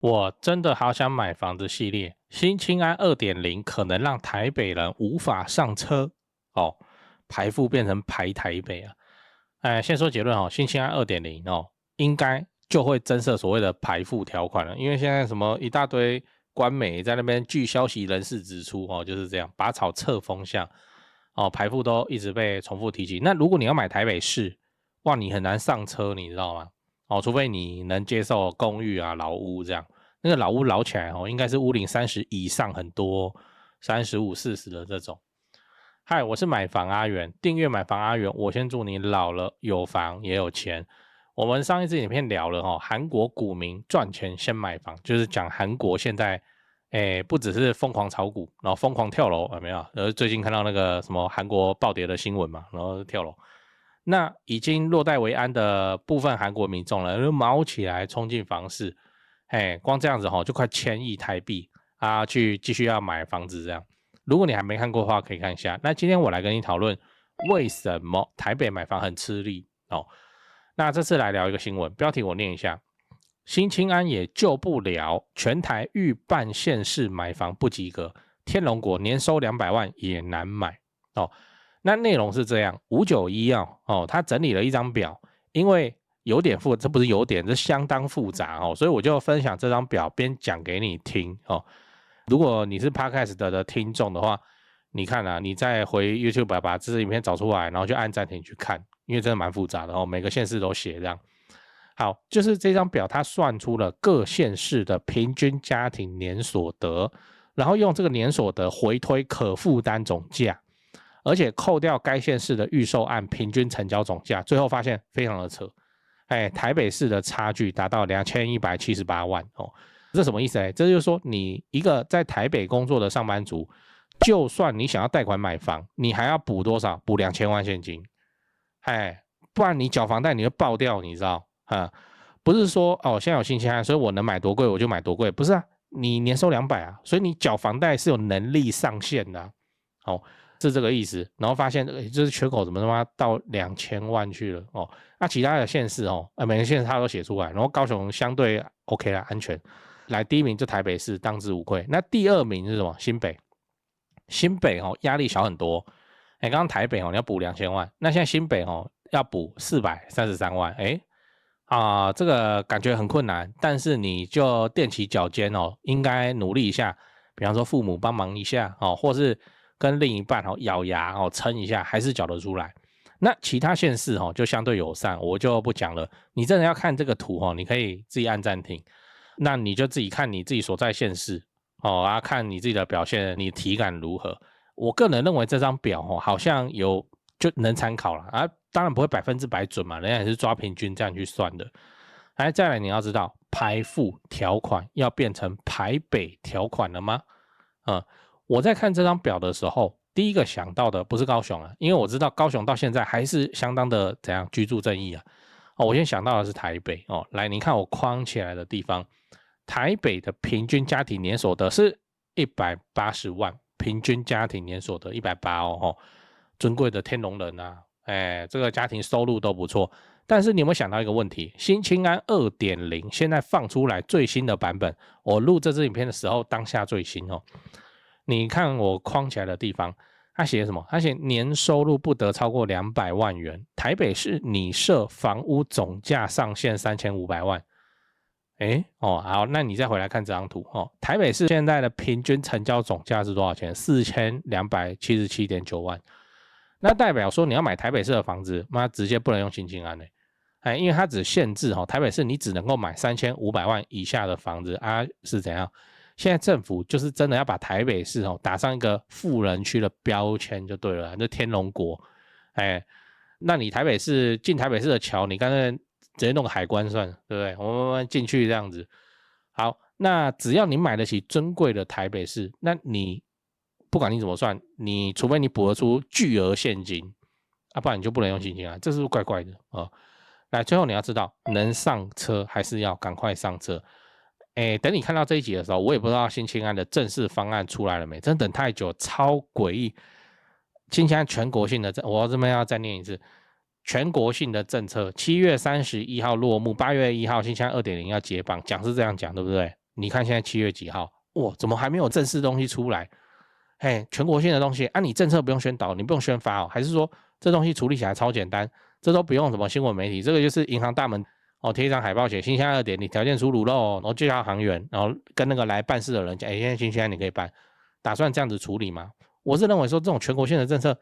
我真的好想買房子系列，新青安 2.0 可能讓台北人無法上車哦，排富變成排台北啊。先說結論新青安 2.0 應該就會增設所謂的排富條款了，因為現在什麼一大堆官媒在那邊據消息人士指出就是這樣拔草測風向排富都一直被重複提及。那如果你要買台北市，哇，你很難上車，你知道嗎？除非你能接受公寓啊、老屋這樣，那個老屋老起來應該是屋齡30以上很多，35、40的這種。嗨，我是買房阿元，訂閱買房阿元，我先祝你老了有房也有錢。我們上一支影片聊了韓國股民賺錢先買房，就是講韓國現在不只是瘋狂炒股，然後瘋狂跳樓，有沒有？最近看到那個什麼韓國暴跌的新聞嘛，然後跳樓。那已經落袋為安的部分韓國民眾了，就卯起來衝進房市，光這樣子就快1000億台幣啊，去繼續要買房子這樣。如果你還沒看過的話，可以看一下。那今天我來跟你討論為什麼台北買房很吃力那這次來聊一個新聞，標題我念一下：新青安也救不了，全台逾半縣市買房不及格，天龍國年收200萬也難買那內容是這樣，591他整理了一張表，因為有點複雜，這不是有點，這相當複雜所以我就分享這張表，邊講給你聽如果你是 Podcast 的聽眾的話，你看你再回 YouTube 把這支影片找出來，然後就按暫停去看，因為真的蠻複雜的每個縣市都寫這樣。好，就是這張表它算出了各縣市的平均家庭年所得，然後用這個年所得回推可負擔總價。而且扣掉該縣市的預售案平均成交總價，最後發現非常的扯，台北市的差距達到2178萬這什麼意思這就是說你一個在台北工作的上班族，就算你想要貸款買房，你還要補多少？補2000萬現金，不然你繳房貸你會爆掉，你知道不是說現在有新青安，所以我能買多貴我就買多貴，不是你年收200所以你繳房貸是有能力上限的是這個意思。然後發現就是缺口怎麼他媽到2000萬去了那其他的縣市每個縣市他都寫出來，然後高雄相對 OK 啦，安全。來第一名就台北市，當之无愧。那第二名是什麼？新北壓力小很多。剛剛台北你要補2000萬，那现在新北要補433萬。這個感覺很困難，但是你就踮起腳尖應該努力一下，比方說父母幫忙一下或是跟另一半咬牙撐一下，還是繳得出來。那其他縣市就相對友善，我就不講了。你真的要看這個圖你可以自己按暫停，那你就自己看你自己所在縣市看你自己的表現，你体感如何。我個人認為這張表好像有就能參考了當然不會100%準嘛，人家也是抓平均這樣去算的。再來你要知道排富條款要變成排北條款了嗎？我在看這張表的時候，第一個想到的不是高雄因為我知道高雄到現在還是相当的怎樣居住正義我先想到的是台北來，你看我框起來的地方，台北的平均家庭年所得是180萬，平均家庭年所得180尊貴的天龍人這個家庭收入都不錯。但是你有沒有想到一個問題？新青安 2.0 现在放出來最新的版本，我錄這支影片的時候當下最新你看我框起來的地方，他寫什麼？他寫年收入不得超過200萬元，台北市擬設房屋總價上限3500萬。好，那你再回來看這張圖台北市現在的平均成交總價是多少錢？4277.9萬。那代表說你要買台北市的房子，那直接不能用新青安因為它只限制台北市你只能夠買3500萬以下的房子是怎樣？現在政府就是真的要把台北市打上一個富人區的標籤就對了，就天龍國那你台北市進台北市的橋，你乾脆直接弄個海關算了，對不對？我们慢慢進去這樣子。好，那只要你買得起尊貴的台北市，那你不管你怎麼算，你除非你補得出巨額現金不然你就不能用新青安，這是不是怪怪的來，最後你要知道，能上車還是要趕快上車。等你看到這一集的時候，我也不知道新青安的正式方案出来了没，真的等太久，超詭異。新青安全國性的我這邊要再念一次，全國性的政策，7月31號落幕，8月1號新青安 2.0 要解綁，講是這樣講，對不對？你看現在7月幾號，哇，怎麼還沒有正式東西出來？嘿，全國性的東西啊，你政策不用宣導，你不用宣發哦，還是說這東西處理起來超簡單，這都不用什麼新聞媒體，這個就是銀行大門哦貼一張海報寫新青安2.0，你條件出爐嘍，然後就叫行員，然後跟那個來辦事的人講，現在新青安你可以辦，打算這樣子處理嗎？我是認為說這種全國性的政策，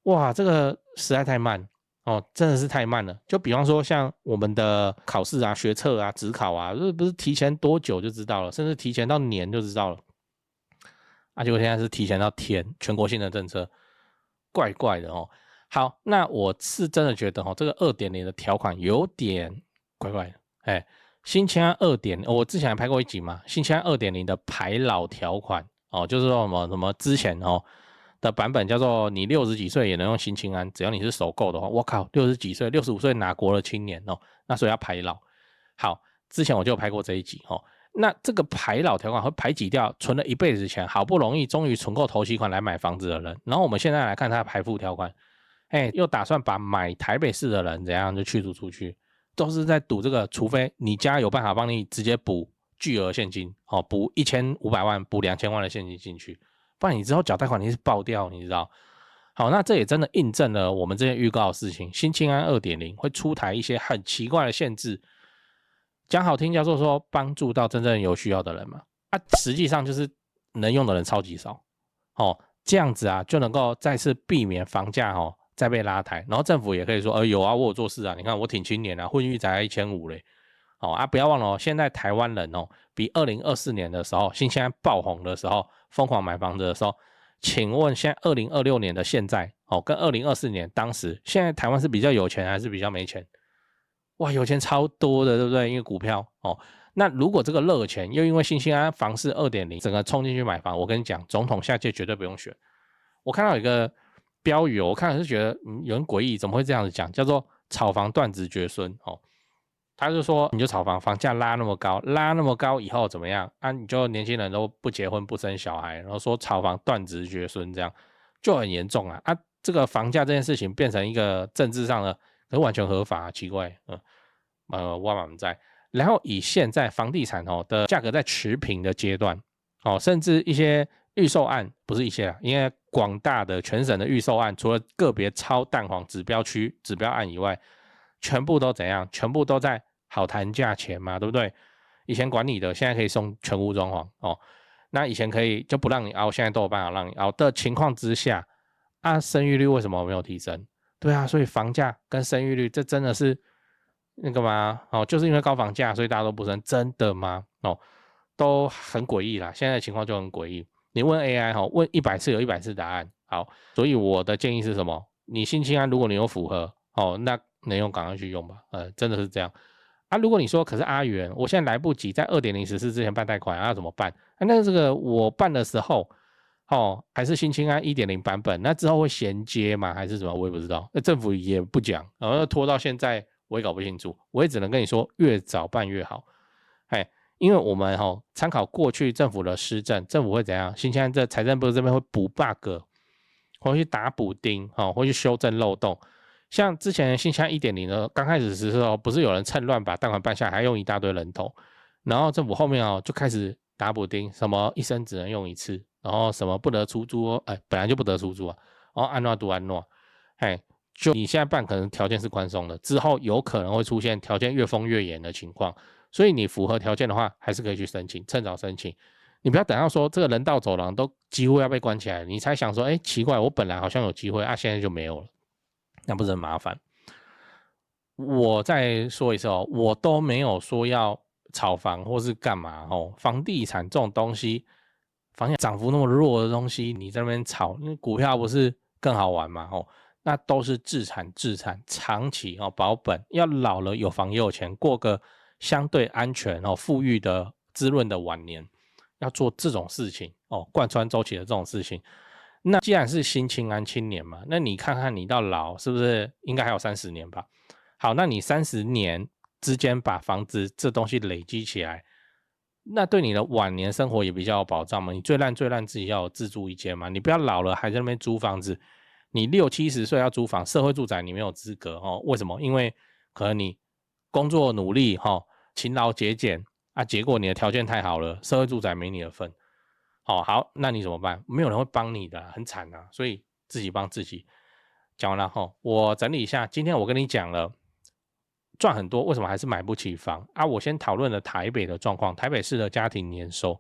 哇，這個實在太慢哦，真的是太慢了。就比方說像我們的考試啊、學測啊、指考啊，這不是提前多久就知道了，甚至提前到年就知道了。結果現在是提前到天，全國性的政策，怪怪的哦。好，那我是真的覺得這個 2.0 的條款有點怪怪的。新青安2.0，我之前還拍過一集嘛，新青安2.0的排老條款就是說什麼之前的版本叫做你60幾歲也能用新青安，只要你是首購的話，我靠，60幾歲、65歲哪國的青年那所以要排老。好，之前我就有拍過這一集那這個排老條款會排擠掉存了一輩子錢，好不容易終於存夠頭期款來買房子的人。然後我們現在來看它的排富條款，又打算把買台北市的人怎樣就驅逐出去，都是在賭這個，除非你家有辦法幫你直接補巨額現金，補1500萬、補2000萬的現金進去，不然你之後繳貸款你是爆掉，你知道？好，那這也真的印證了我們之前預告的事情，新青安 2.0 會出台一些很奇怪的限制。講好聽叫做說幫助到真正有需要的人嘛，實際上就是能用的人超級少，這樣子就能夠再次避免房價再被拉抬，然後政府也可以說有啊，我有做事啊，你看我挺青年啊，婚育才1500嘞，不要忘了現在台灣人比2024年的時候新青安爆紅的時候瘋狂買房子的時候，請問現在2026年的現在跟2024年當時，現在台灣是比較有錢還是比較沒錢？哇，有錢超多的，對不對？因為股票那如果這個熱錢又因為新青安房市 2.0 整個衝進去買房，我跟你講，總統下屆絕對不用選。我看到一個標語我看了是覺得有點詭異，怎麼會這樣子講？叫做炒房斷子絕孫他就說你就炒房，房價拉那麼高以後怎麼樣你就年輕人都不結婚不生小孩，然後說炒房斷子絕孫，這樣就很嚴重這個房價這件事情變成一個政治上的。可是完全合法奇怪，我們在。然後以現在房地產的價格在持平的階段，甚至一些預售案，不是一些因為廣大的全省的預售案，除了個別超蛋黃指標區指標案以外，全部都怎樣？全部都在好談價錢嘛，對不對？以前管你的，現在可以送全屋裝潢那以前可以就不讓你凹，現在都有辦法讓你凹的情況之下，生育率為什麼沒有提升？對啊，所以房價跟生育率，這真的是那個嗎？就是因為高房價，所以大家都不生，真的嗎？都很詭異啦。現在的情況就很詭異。你問 AI 問100次有100次答案。好，所以我的建議是什麼？你新青安如果你有符合那能用趕快去用吧。真的是這樣如果你說可是阿元，我現在來不及在 2.0 實施之前辦貸款要怎麼辦？那這個我辦的時候。還是新青安 1.0 版本，那之後會銜接嗎？還是什麼？我也不知道。政府也不講，然後拖到現在，我也搞不清楚。我也只能跟你說，越早辦越好。因為我們參考過去政府的施政，政府會怎樣？新青安這財政部這邊會補 bug， 會去打補丁，會去修正漏洞。像之前新青安 1.0 呢，剛開始實施的時候，不是有人趁亂把貸款辦下來，還用一大堆人頭，然後政府後面就開始打補丁，什麼一生只能用一次。然後什麼不得出租本來就不得出租然後安諾讀安諾，就你現在辦可能條件是寬鬆的，之後有可能會出現條件越封越嚴的情況，所以你符合條件的話，還是可以去申請，趁早申請。你不要等到說這個人道走廊都幾乎要被關起來，你才想說，奇怪，我本來好像有機會現在就沒有了，那不是很麻煩？我再說一次我都沒有說要炒房或是幹嘛房地產這種東西。房價漲幅那麼弱的東西，你在那邊炒，那股票不是更好玩嗎？那都是自產，長期保本，要老了有房也有錢，過個相對安全富裕的滋潤的晚年，要做這種事情貫穿週期的這種事情。那既然是新青安青年嘛，那你看看你到老是不是應該還有30年吧？好，那你30年之間把房子這東西累積起來。那對你的晚年生活也比較有保障嘛？你最爛自己要有自住一間嘛？你不要老了還在那邊租房子，你60、70歲要租房，社會住宅你沒有資格為什麼？因為可能你工作努力勤勞節儉啊，結果你的條件太好了，社會住宅沒你的份。好，那你怎麼辦？沒有人會幫你的，很慘啊，所以自己幫自己。講完了後，我整理一下，今天我跟你講了賺很多，為什麼還是買不起房啊？我先討論了台北的狀況，台北市的家庭年收，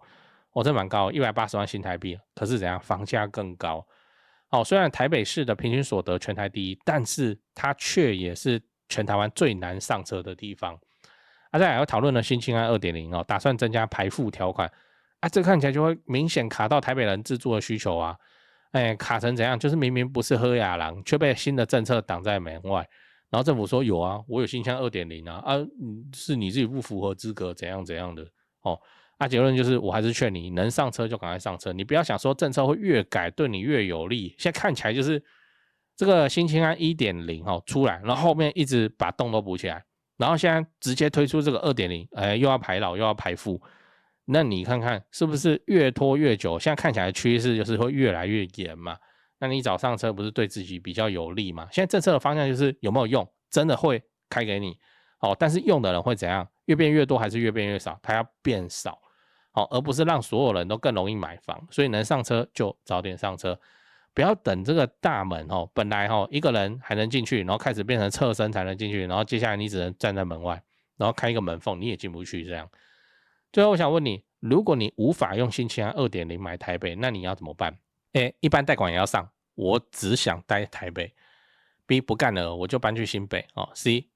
真蠻高，180萬新台幣，可是怎樣？房價更高。雖然台北市的平均所得全台第一，但是它卻也是全台灣最難上車的地方。再來要討論了新青安 2.0 打算增加排富條款。這看起來就會明顯卡到台北人自住的需求啊！卡成怎樣？就是明明不是喝雅郎，卻被新的政策擋在門外。然後政府說有啊，我有新青安 2.0 啊，是你自己不符合資格，怎樣怎樣的結論就是我還是勸你能上車就趕快上車，你不要想說政策會越改對你越有利。現在看起來就是這個新青安 1.0 出來，然後後面一直把洞都補起來，然後現在直接推出這個 2.0， 又要排老又要排富。那你看看是不是越拖越久？現在看起來趨勢就是會越來越嚴嘛。那你早上車不是對自己比較有利嗎？現在政策的方向就是有沒有用，真的會開給你但是用的人會怎樣？越變越多還是越變越少？它要變少而不是讓所有人都更容易買房。所以能上車就早點上車，不要等這個大門本來一個人還能進去，然後開始變成側身才能進去，然後接下來你只能站在門外，然後開一個門縫你也進不去這樣。最後我想問你，如果你無法用新青安 2.0 買台北，那你要怎麼辦？一般貸款也要上，我只想待台北。B 不幹了，我就搬去新北。C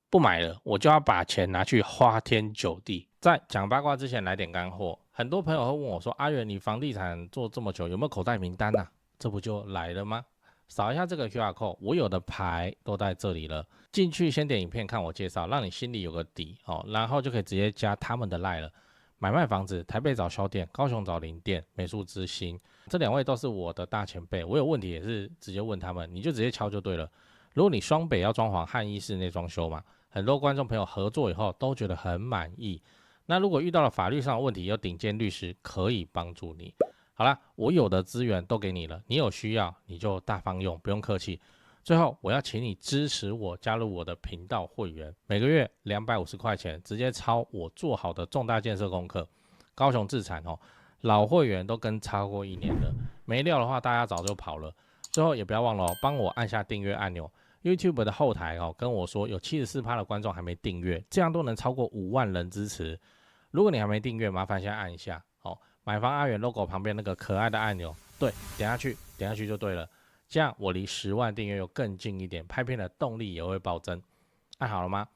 不買了，我就要把錢拿去花天酒地。在講八卦之前來點乾貨，很多朋友會問我說，阿元你房地產做這麼久，有沒有口袋名單啊？這不就來了嗎？掃一下這個 QR code， 我有的牌都在這裡了。進去先點影片看我介紹，讓你心裡有個底然後就可以直接加他們的 LINE 了。買賣房子，台北找銷店，高雄找林店，美術之星，這兩位都是我的大前輩，我有問題也是直接問他們，你就直接敲就對了。如果你雙北要裝潢漢意室內裝修嘛，很多觀眾朋友合作以後都覺得很滿意。那如果遇到了法律上的問題，有頂尖律師可以幫助你。好啦，我有的資源都給你了，你有需要你就大方用，不用客氣。最後我要請你支持我，加入我的頻道會員，每個月250塊錢，直接抄我做好的重大建設功課。高雄置產老會員都跟超過1年了，沒料的話大家早就跑了。最後也不要忘了幫我按下訂閱按鈕。YouTube 的後台跟我說有 74% 的觀眾還沒訂閱，這樣都能超過5萬人支持。如果你還沒訂閱，麻煩先按一下買房阿元 logo 旁邊那個可愛的按鈕，對，點下去就對了。這樣我離10萬訂閱又更近一點，拍片的動力也會暴增。按好了嗎？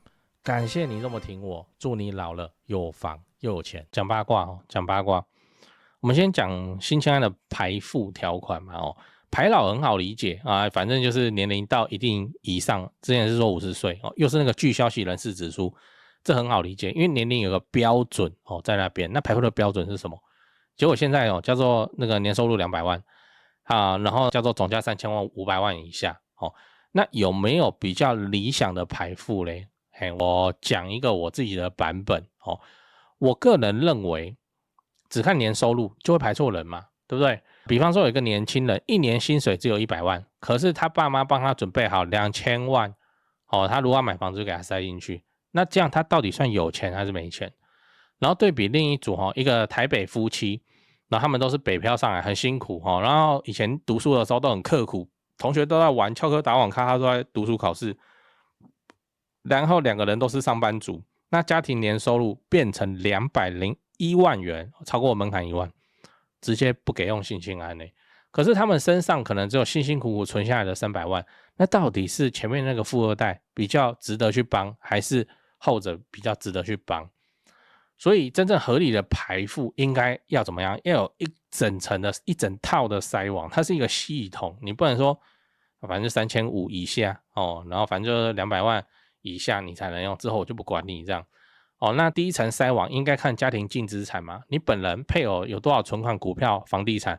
感謝你這麼挺我，祝你老了有房又有錢。講八卦我們先講新青安的排富條款嘛排老很好理解反正就是年齡到一定以上，之前是說50歲又是那個據消息人士指出，這很好理解，因為年齡有個標準在那邊。那排富的標準是什麼？結果現在叫做那個年收入200萬然後叫做總價3000萬500萬以下那有沒有比較理想的排富嘞？我講一個我自己的版本我個人認為只看年收入就會排錯人嘛，對不對？比方說有一個年輕人，一年薪水只有100萬，可是他爸媽幫他準備好2000萬他如果要買房子就給他塞進去，那這樣他到底算有錢還是沒錢？然後對比另一組一個台北夫妻，然後他們都是北漂上來，很辛苦然後以前讀書的時候都很刻苦，同學都在玩翹課打網咖，他都在讀書考試，然後2個人都是上班族，那家庭年收入變成201萬元，超過門檻1萬，直接不給用新青安可是他們身上可能只有辛辛苦苦存下來的300萬，那到底是前面那個富二代比較值得去幫，還是後者比較值得去幫？所以真正合理的排富應該要怎麼樣？要有一整套的篩網，它是一個系統，你不能說反正3500以下然後反正就是200萬以下你才能用，之後我就不管你這樣那第一層篩網應該看家庭淨資產嘛，你本人配偶有多少存款、股票、房地產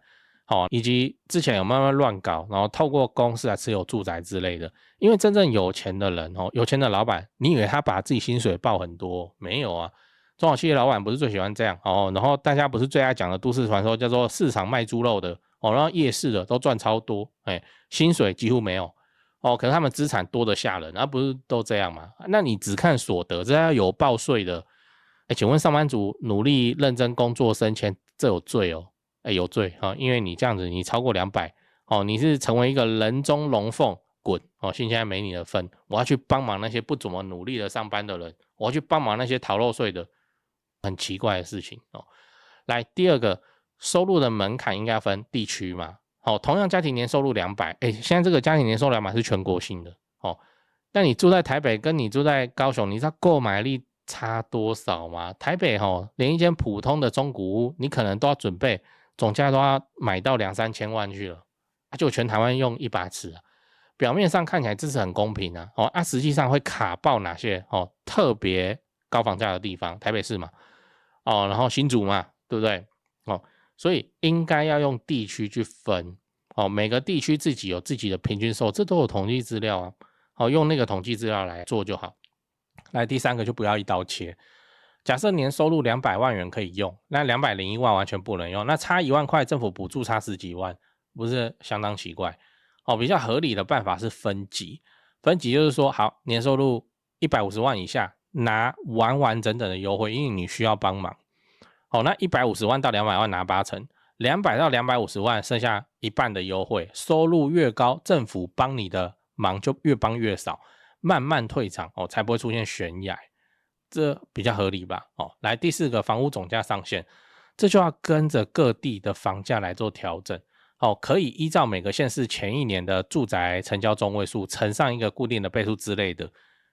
以及之前有慢慢亂搞，然後透過公司來持有住宅之類的。因為真正有錢的人有錢的老闆，你以為他把自己薪水報很多？沒有啊。中小企業老闆不是最喜歡這樣然後大家不是最愛講的都市傳說叫做市場賣豬肉的然後夜市的都賺超多薪水幾乎沒有可是他們資產多得嚇人，不是都這樣嗎？那你只看所得，這要有報稅的，請問上班族努力認真工作升遷，這有罪哦？有罪啊，因為你這樣子你超過200哦，你是成為一個人中龍鳳，滾哦！現在沒你的份，我要去幫忙那些不怎麼努力的上班的人，我要去幫忙那些逃漏稅的，很奇怪的事情哦。來，第二個，收入的門檻應該要分地區嘛？哦，同樣家庭年收入200，現在這個家庭年收入200是全國性的哦。但你住在台北跟你住在高雄，你知道購買力差多少嗎？台北連一間普通的中古屋，你可能都要準備總價都要買到2-3千萬去了，就全台灣用一把尺啊。表面上看起來這是很公平啊，實際上會卡爆哪些特別高房價的地方？台北市嘛，然後新竹嘛，對不對？所以應該要用地區去分每個地區自己有自己的平均收入，這都有統計資料啊。用那個統計資料來做就好。來，第三個就不要一刀切。假設年收入200萬元可以用，那201萬完全不能用，那差1萬塊，政府補助差10幾萬，不是相當奇怪？比較合理的辦法是分級。分級就是說，好，年收入150萬以下拿完整的優惠，因為你需要幫忙。那150萬到200萬拿8成，200到250萬剩下一半的優惠，收入越高，政府幫你的忙就越幫越少，慢慢退場才不會出現懸崖，這比較合理吧？來，第四個，房屋總價上限，這就要跟着各地的房價來做調整可以依照每個縣市前一年的住宅成交中位數乘上一個固定的倍數之類的。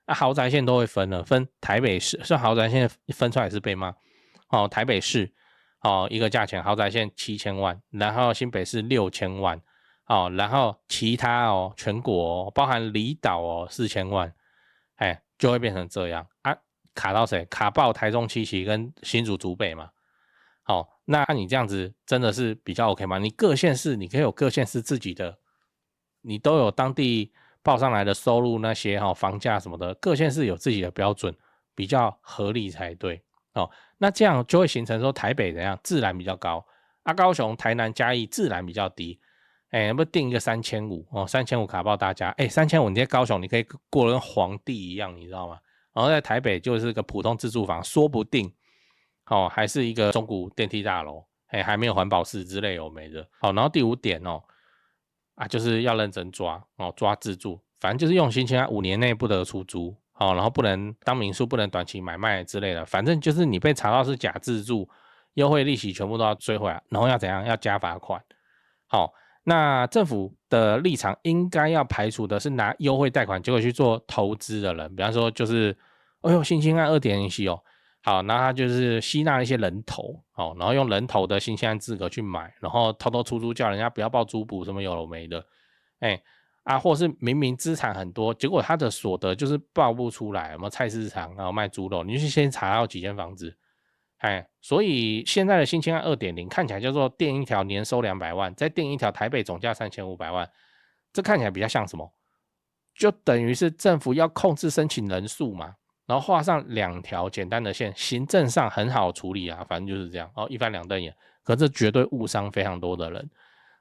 豪宅縣都會分了，分台北市，像豪宅縣分出來是被罵台北市一個價錢，豪宅縣7000萬，然後新北市6000萬。然後其他全國包含離島4000萬，就會變成這樣啊，卡到誰？卡爆台中七期跟新竹竹北嘛。那你這樣子真的是比較 OK 嗎？你各縣市你可以有各縣市自己的，你都有當地報上來的收入那些房價什麼的，各縣市有自己的標準，比較合理才對。那這樣就會形成說台北怎樣自然比較高，高雄、台南、嘉義自然比較低。要不定一個3500卡爆大家，3500你在高雄你可以過得跟皇帝一樣，你知道嗎？然後在台北就是個普通自住房，說不定還是一個中古電梯大樓，還沒有環保室之類有沒的。然後第5點就是要認真抓抓自住，反正就是用新青安5年內不得出租然後不能當民宿，不能短期買賣之類的，反正就是你被查到是假自住，優惠利息全部都要追回來，然後要怎樣？要加罰款。那政府的立場應該要排除的是拿優惠貸款結果去做投資的人，比方說就是新青安 2.0 系好，那他就是吸納一些人頭然後用人頭的新青安資格去買，然後偷偷出租叫人家不要報租補什麼有的沒的或是明明資產很多，結果他的所得就是報不出來，有沒有菜市場然後賣豬肉，你就去先查到幾間房子所以現在的新青安 2.0 看起來叫做墊一條年收200萬，再墊一條台北總價3500萬，這看起來比較像什麼？就等於是政府要控制申請人數嘛，然後畫上2條簡單的線，行政上很好處理啊，反正就是這樣一翻兩瞪眼，可是絕對誤傷非常多的人。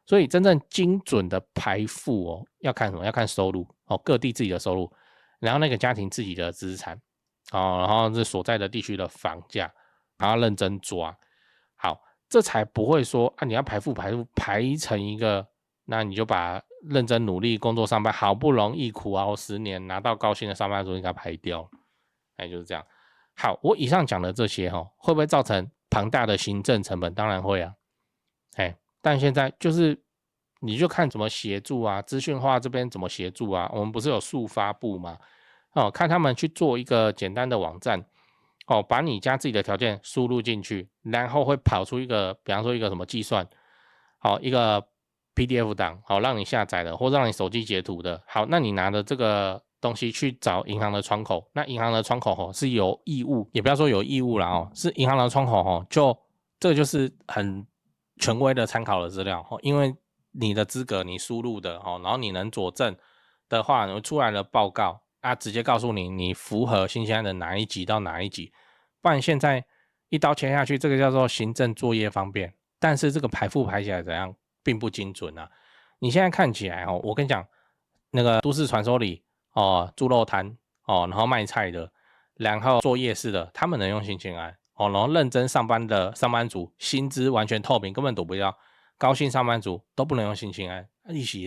所以真正精準的排富要看什麼？要看收入各地自己的收入，然後那個家庭自己的資產然後是所在的地区的房價。然後認真抓，好，這才不會說你要排富排成一個，那你就把認真努力工作上班，好不容易苦熬10年拿到高薪的上班族應該排掉，就是這樣。好，我以上講的這些會不會造成龐大的行政成本？當然會啊，但現在就是你就看怎麼協助啊，資訊化這邊怎麼協助啊？我們不是有速發部嗎？看他們去做一個簡單的網站。把你家自己的條件輸入進去，然後會跑出一個，比方說一個什麼計算，一個 PDF 檔，讓你下載的，或者讓你手機截圖的。好，那你拿着這個東西去找銀行的窗口，那銀行的窗口是有義務，也不要說有義務啦是銀行的窗口這個就是很權威的參考的資料因為你的資格你輸入的然後你能佐證的話，你出來的報告。直接告訴你，你符合新青安的哪一級到哪一級，不然現在一刀切下去，這個叫做行政作業方便，但是這個排富排起來怎樣，並不精準啊。你現在看起來我跟你講，那個都市傳說裡豬肉攤然後賣菜的，然後做夜市的，他們能用新青安哦，然後認真上班的上班族薪資完全透明，根本躲不掉。高薪上班族都不能用新青安，利息